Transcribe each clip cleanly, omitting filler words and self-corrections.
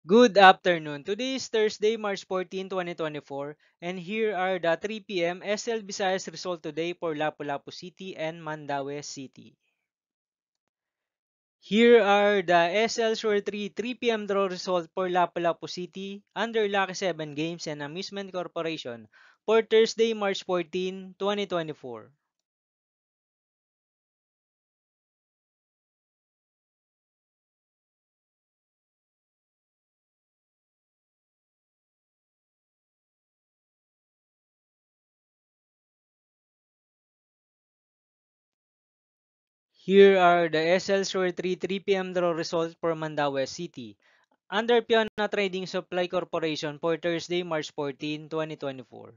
Good afternoon. Today is Thursday, March 14, 2024, and here are the 3 p.m. SL Visayas result today for Lapu-Lapu City and Mandaue City. Here are the SL Shore 3 p.m. draw result for Lapu-Lapu City under Lucky 7 Games and Amusement Corporation for Thursday, March 14, 2024. Here are the SL Shore 3 p.m. draw results for Mandaue City under Piona Trading Supply Corporation for Thursday, March 14, 2024.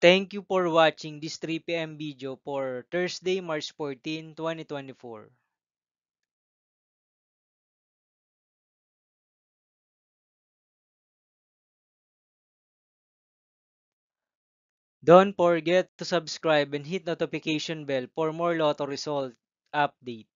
Thank you for watching this 3 p.m. video for Thursday, March 14, 2024. Don't forget to subscribe and hit notification bell for more lotto result update.